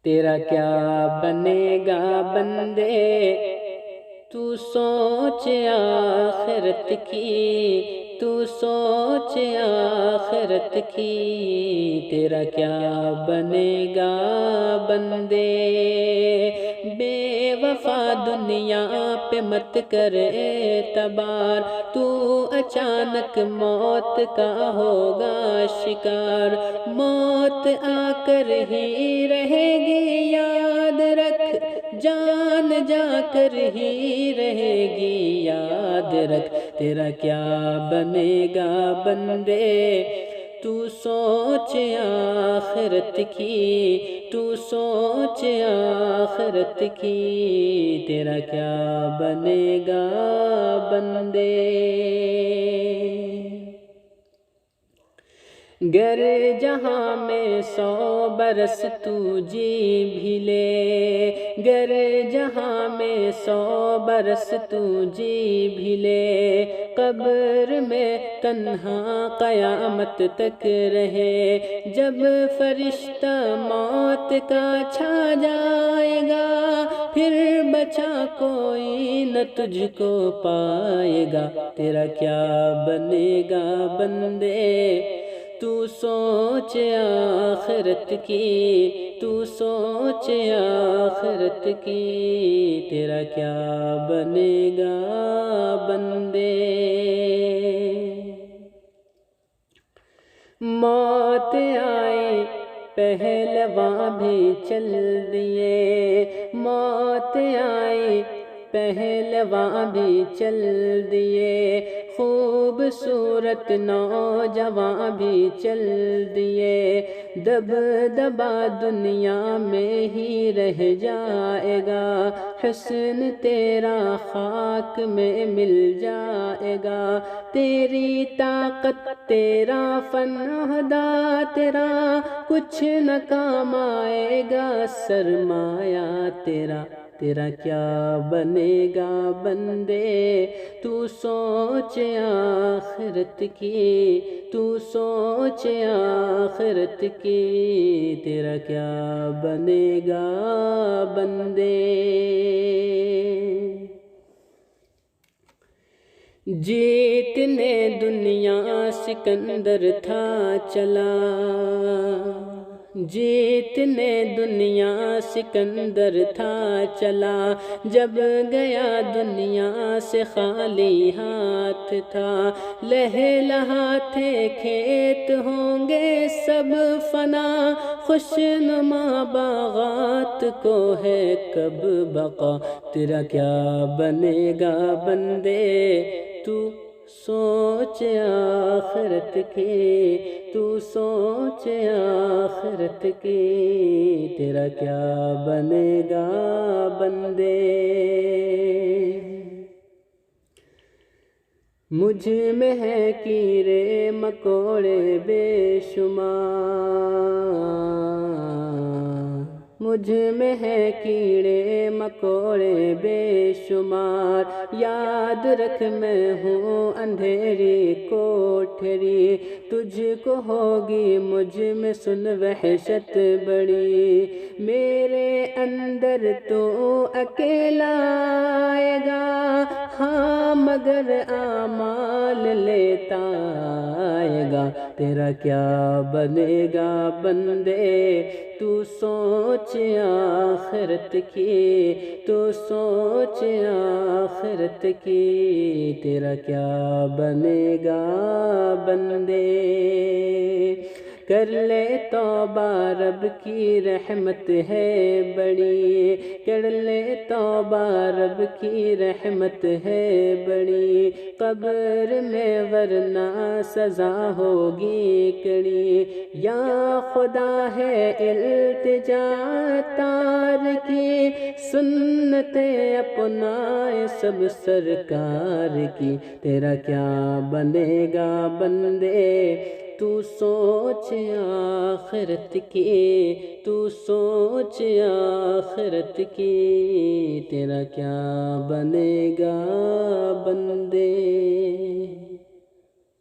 تیرا کیا بنے گا بندے، تو سوچ آخرت کی، تو سوچ آخرت کی، تیرا کیا بنے گا بندے۔ بے وفا دنیا پہ مت کر اعتبار، تو اچانک موت کا ہوگا شکار، موت آ کر ہی رہے گی یاد رکھ، جان جا کر ہی رہے گی یاد رکھ، تیرا کیا بنے گا بندے، تو سوچ آخرت کی، تو سوچ آخرت کی، تیرا کیا بنے گا بندے۔ گر جہاں میں 100 برس تو جی بھی لے، گر جہاں میں 100 برس تو جی بھی لے، قبر میں تنہا قیامت تک رہے، جب فرشتہ موت کا چھا جائے گا، پھر بچا کوئی نہ تجھ کو پائے گا، تیرا کیا بنے گا بندے، تو سوچ آخرت کی، تو سوچ آخرت کی، تیرا کیا بنے گا بندے۔ موت آئی پہلواں بھی چل دیے، موت آئی پہلواں بھی چل دیے، خوبصورت نوجواں بھی چل دیے، دبدبا دنیا میں ہی رہ جائے گا، حسن تیرا خاک میں مل جائے گا، تیری طاقت تیرا فن ہدا تیرا کچھ نہ کام آئے گا، سرمایہ تیرا، تیرا کیا بنے گا بندے، تو سوچ آخرت کی، تو سوچ آخرت کی، تیرا کیا بنے گا بندے۔ جیتنے دنیا سکندر تھا چلا، جیتنے دنیا سکندر تھا چلا، جب گیا دنیا سے خالی ہاتھ تھا، لہلہاتے کھیت ہوں گے سب فنا، خوشنما باغات کو ہے کب بقا، تیرا کیا بنے گا بندے، تو سوچ آخرت کی، تو سوچ آخرت کی، تیرا کیا بنے گا بندے۔ مجھ میں ہے کیڑے مکوڑے بے شمار، مجھ میں ہے کیڑے مکوڑے بے شمار، یاد رکھ میں ہوں اندھیری کوٹھری، تجھ کو ہوگی مجھ میں سن وحشت بڑی، میرے اندر تو اکیلا آئے گا، ہاں مگر اعمال لیتا آئے گا، تیرا کیا بنے گا بندے، تو سوچ آخرت کی، تو سوچ آخرت کی، تیرا کیا بنے گا بندے۔ کر لے توبہ رب کی رحمت ہے بڑی، کر لے توبہ رب کی رحمت ہے بڑی، قبر میں ورنہ سزا ہوگی کڑی، یا خدا ہے التجا تار کی، سنتیں اپنائے سب سرکار کی، تیرا کیا بنے گا بندے، تو سوچ آخرت کی، تو سوچ آخرت کی، تیرا کیا بنے گا بندے۔